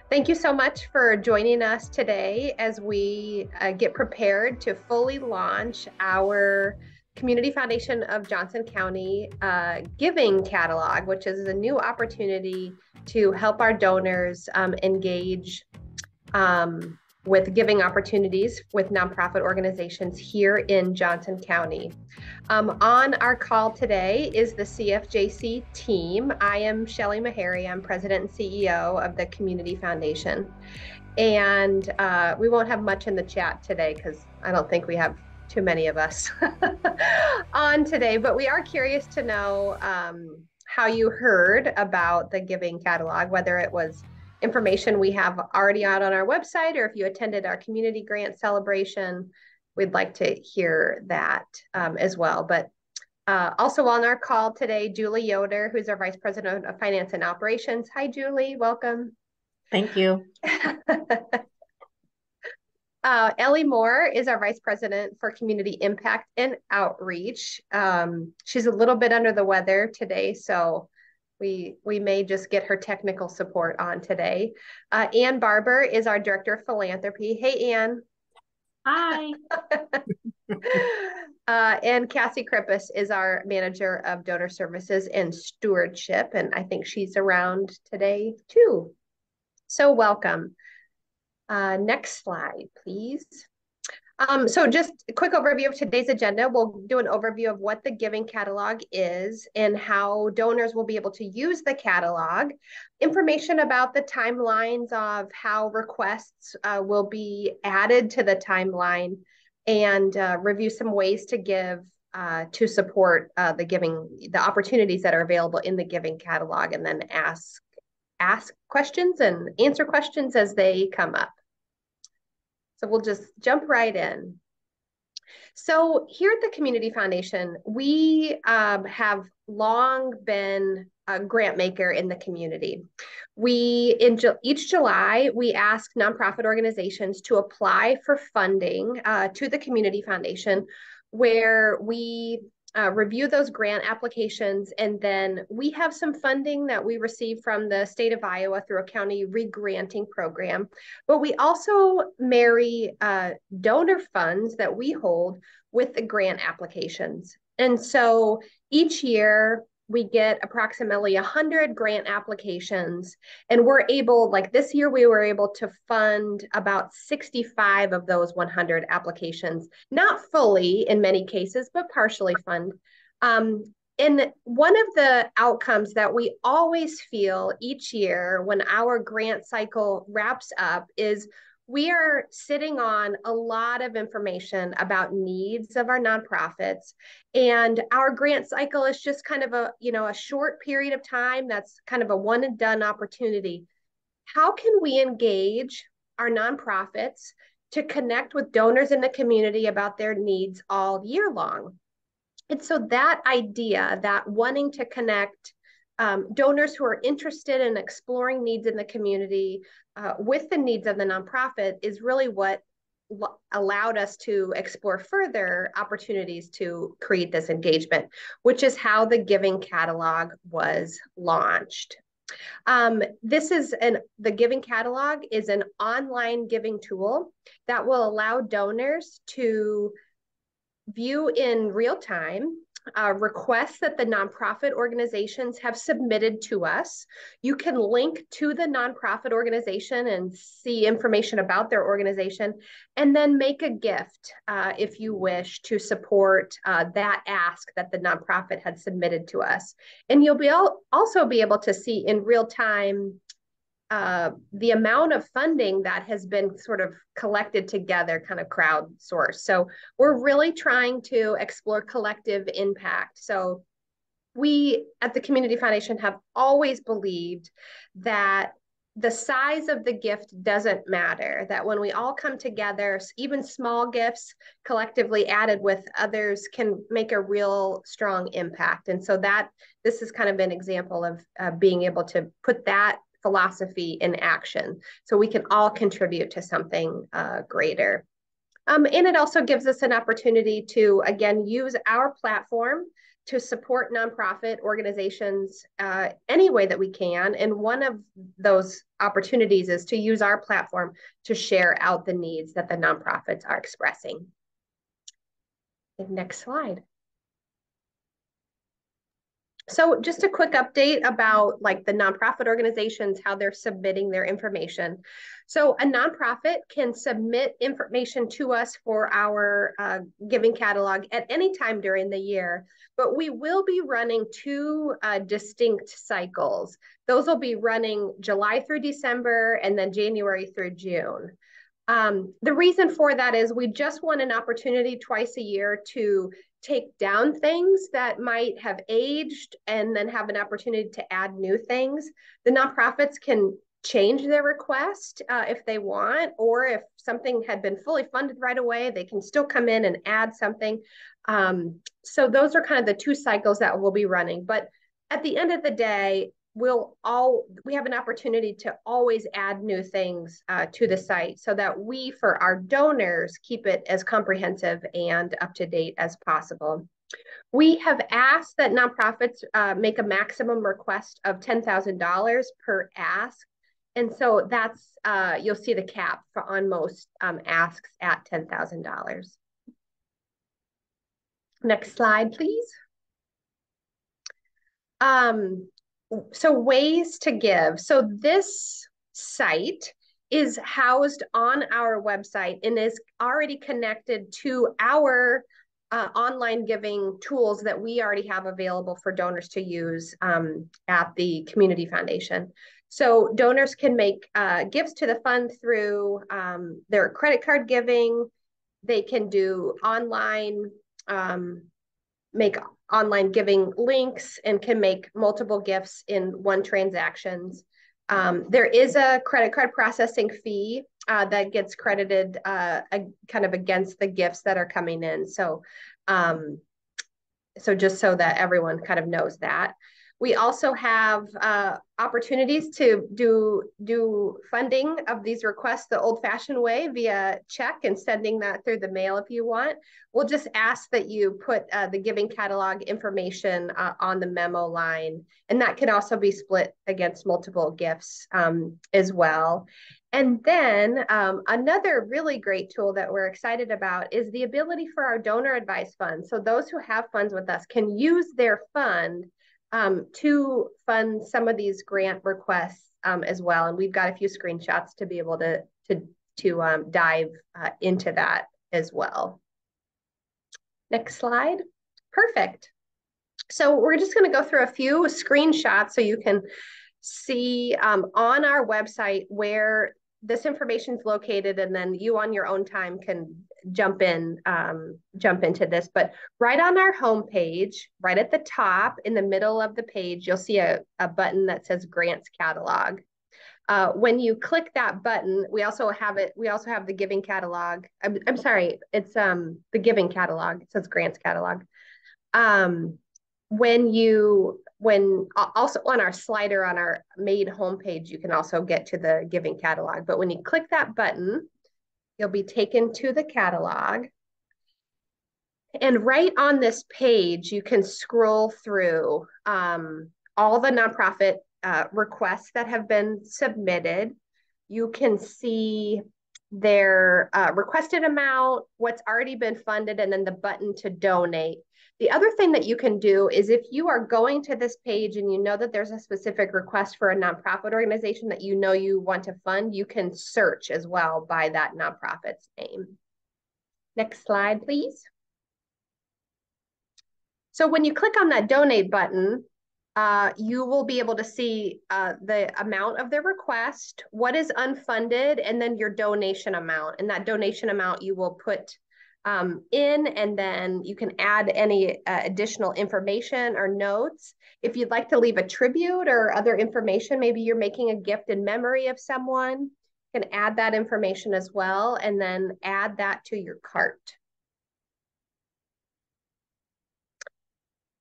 Thank you so much for joining us today as we get prepared to fully launch our Community Foundation of Johnson County Giving Catalog, which is a new opportunity to help our donors engage with giving opportunities with nonprofit organizations here in Johnson County. On our call today is the CFJC team. I am Shelly Meharry. I'm President and CEO of the Community Foundation. And we won't have much in the chat today because I don't think we have too many of us on today, but we are curious to know how you heard about the Giving Catalog, whether it was information we have already out on our website, or if you attended our community grant celebration, we'd like to hear that as well. But also on our call today, Julie Yoder, who's our Vice President of Finance and Operations. Hi, Julie, welcome. Thank you. Ellie Moore is our Vice President for Community Impact and Outreach. She's a little bit under the weather today, so we may just get her technical support on today. Ann Barber is our Director of Philanthropy. Hey, Ann. Hi. And Cassie Krippus is our Manager of Donor Services and Stewardship, and I think she's around today too. So welcome. Next slide, please. So just a quick overview of today's agenda. We'll do an overview of what the Giving Catalog is and how donors will be able to use the catalog, information about the timelines of how requests will be added to the timeline, and review some ways to give to support the opportunities that are available in the Giving Catalog, and then ask questions and answer questions as they come up. So we'll just jump right in. So here at the Community Foundation, we have long been a grant maker in the community. Each July, we ask nonprofit organizations to apply for funding to the Community Foundation, where we review those grant applications, and then we have some funding that we receive from the state of Iowa through a county re-granting program. But we also marry donor funds that we hold with the grant applications. And so each year we get approximately 100 grant applications, and we're able, like this year, we were able to fund about 65 of those 100 applications, not fully in many cases, but partially fund. And one of the outcomes that we always feel each year when our grant cycle wraps up is we are sitting on a lot of information about needs of our nonprofits, and our grant cycle is just kind of a short period of time. That's kind of a one and done opportunity. How can we engage our nonprofits to connect with donors in the community about their needs all year long? And so that idea, that wanting to connect donors who are interested in exploring needs in the community with the needs of the nonprofit, is really what allowed us to explore further opportunities to create this engagement, which is how the Giving Catalog was launched. The Giving Catalog is an online giving tool that will allow donors to view in real time requests that the nonprofit organizations have submitted to us. You can link to the nonprofit organization and see information about their organization, and then make a gift if you wish to support that ask that the nonprofit had submitted to us. And you'll also be able to see in real time the amount of funding that has been sort of collected together, kind of crowdsourced. So we're really trying to explore collective impact. So we at the Community Foundation have always believed that the size of the gift doesn't matter, that when we all come together, even small gifts collectively added with others can make a real strong impact. And so this is kind of an example of being able to put that philosophy in action, so we can all contribute to something greater. And it also gives us an opportunity to, again, use our platform to support nonprofit organizations any way that we can. And one of those opportunities is to use our platform to share out the needs that the nonprofits are expressing. The next slide. So just a quick update about like the nonprofit organizations, how they're submitting their information. So a nonprofit can submit information to us for our giving catalog at any time during the year, but we will be running two distinct cycles. Those will be running July through December and then January through June. The reason for that is we just want an opportunity twice a year to take down things that might have aged and then have an opportunity to add new things. The nonprofits can change their request if they want, or if something had been fully funded right away, they can still come in and add something. So those are kind of the two cycles that we'll be running. But at the end of the day, we have an opportunity to always add new things to the site so that we, for our donors, keep it as comprehensive and up to date as possible. We have asked that nonprofits make a maximum request of $10,000 per ask. And so that's, you'll see the cap on most asks at $10,000. Next slide, please. So ways to give. So this site is housed on our website and is already connected to our online giving tools that we already have available for donors to use at the Community Foundation. So donors can make gifts to the fund through their credit card giving. They can do online, make online giving links, and can make multiple gifts in one transactions. There is a credit card processing fee that gets credited kind of against the gifts that are coming in. So just so that everyone kind of knows that. We also have opportunities to do funding of these requests the old-fashioned way via check and sending that through the mail if you want. We'll just ask that you put the giving catalog information on the memo line, and that can also be split against multiple gifts as well. And then another really great tool that we're excited about is the ability for our donor advised funds. So those who have funds with us can use their fund to fund some of these grant requests as well. And we've got a few screenshots to be able to dive into that as well. Next slide. Perfect. So we're just going to go through a few screenshots so you can see on our website where this information is located, and then you on your own time can jump into this. But right on our homepage, right at the top in the middle of the page, you'll see a button that says Grants Catalog. When you click that button, we also have the giving catalog. I'm sorry, it's the giving catalog. It says Grants Catalog. When also on our slider on our main homepage, you can also get to the giving catalog. But when you click that button, you'll be taken to the catalog. And right on this page, you can scroll through all the nonprofit requests that have been submitted. You can see their requested amount, what's already been funded, and then the button to donate. The other thing that you can do is if you are going to this page and you know that there's a specific request for a nonprofit organization that you know you want to fund, you can search as well by that nonprofit's name. Next slide, please. So when you click on that donate button, you will be able to see the amount of the request, what is unfunded, and then your donation amount. And that donation amount you will put in, and then you can add any additional information or notes. If you'd like to leave a tribute or other information, maybe you're making a gift in memory of someone, you can add that information as well, and then add that to your cart.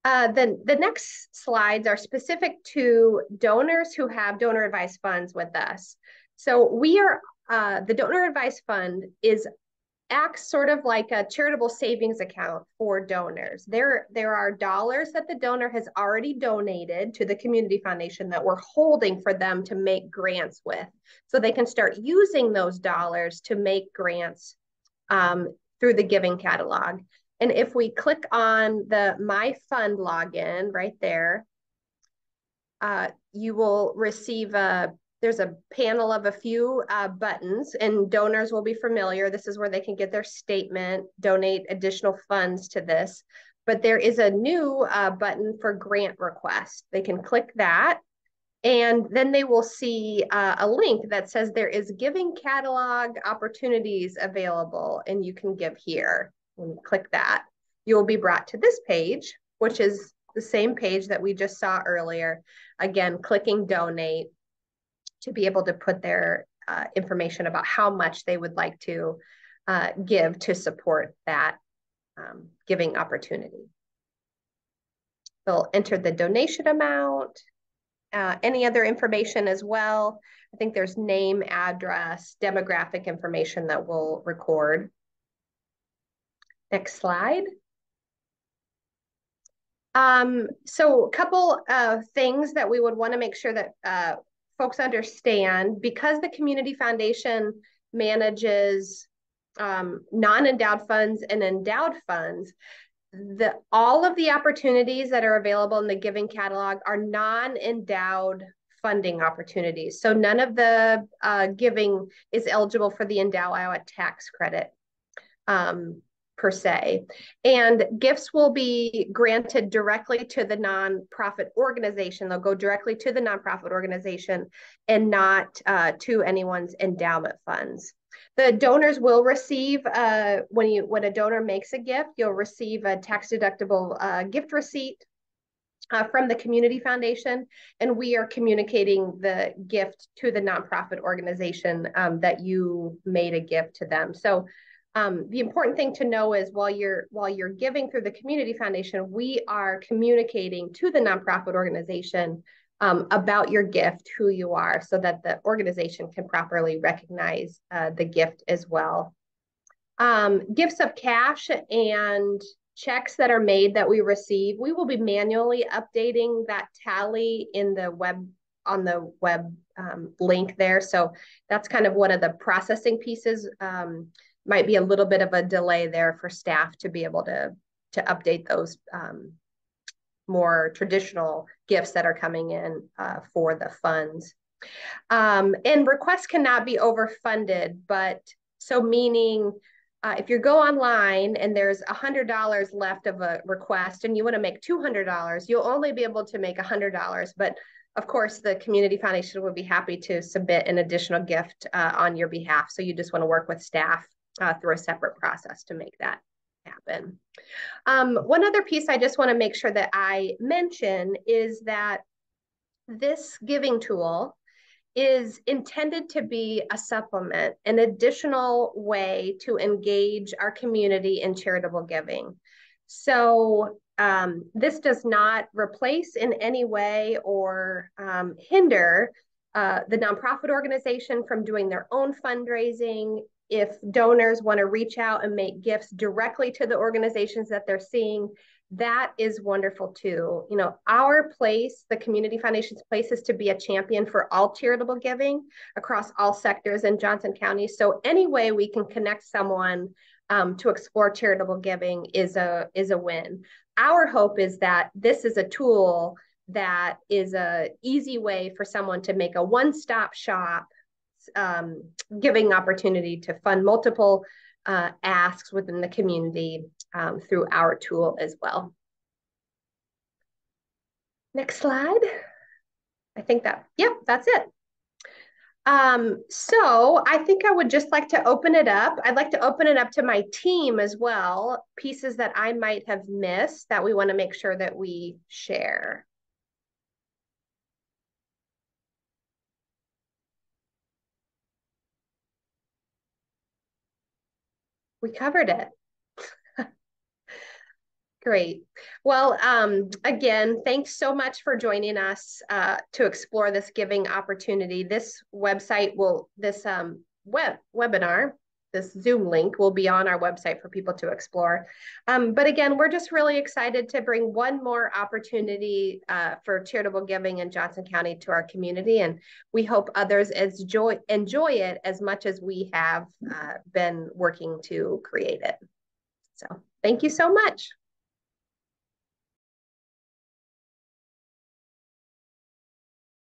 The next slides are specific to donors who have donor advised funds with us. So we are, the donor advised fund is acts sort of like a charitable savings account for donors. There are dollars that the donor has already donated to the community foundation that we're holding for them to make grants with. So they can start using those dollars to make grants through the giving catalog. And if we click on the My Fund login right there, you will receive there's a panel of a few buttons, and donors will be familiar. This is where they can get their statement, donate additional funds to this. But there is a new button for grant request. They can click that, and then they will see a link that says there is giving catalog opportunities available, and you can give here. When you click that, you will be brought to this page, which is the same page that we just saw earlier. Again, clicking donate to be able to put their information about how much they would like to give to support that giving opportunity. They'll enter the donation amount, any other information as well. I think there's name, address, demographic information that we'll record. Next slide. So a couple of things that we would want to make sure that folks understand, because the Community Foundation manages non-endowed funds and endowed funds, all of the opportunities that are available in the giving catalog are non-endowed funding opportunities. So none of the giving is eligible for the Endow Iowa tax credit per se. And gifts will be granted directly to the nonprofit organization. They'll go directly to the nonprofit organization and not to anyone's endowment funds. The donors will receive, when a donor makes a gift, you'll receive a tax-deductible gift receipt from the Community Foundation, and we are communicating the gift to the nonprofit organization that you made a gift to them. So the important thing to know is while you're giving through the Community Foundation, we are communicating to the nonprofit organization about your gift, who you are, so that the organization can properly recognize the gift as well. Gifts of cash and checks that are made that we receive, we will be manually updating that tally in the web, on the web link there. So that's kind of one of the processing pieces. Might be a little bit of a delay there for staff to be able to update those more traditional gifts that are coming in for the funds. And requests cannot be overfunded, but so meaning if you go online and there's $100 left of a request and you want to make $200, you'll only be able to make $100. But of course, the Community Foundation would be happy to submit an additional gift on your behalf. So you just want to work with staff through a separate process to make that happen. One other piece I just want to make sure that I mention is that this giving tool is intended to be a supplement, an additional way to engage our community in charitable giving. So this does not replace in any way or hinder the nonprofit organization from doing their own fundraising. If donors want to reach out and make gifts directly to the organizations that they're seeing, that is wonderful too. You know, our place, the Community Foundation's place, is to be a champion for all charitable giving across all sectors in Johnson County. So any way we can connect someone to explore charitable giving is a win. Our hope is that this is a tool that is an easy way for someone to make a one-stop shop giving opportunity to fund multiple asks within the community through our tool as well. Next slide. I think that, yep, that's it. So I think I would just like to open it up. I'd like to open it up to my team as well, pieces that I might have missed that we want to make sure that we share. We covered it. Great. Well, again, thanks so much for joining us to explore this giving opportunity. This website will, this webinar this Zoom link will be on our website for people to explore. But again, we're just really excited to bring one more opportunity for charitable giving in Johnson County to our community. And we hope others enjoy it as much as we have been working to create it. So thank you so much.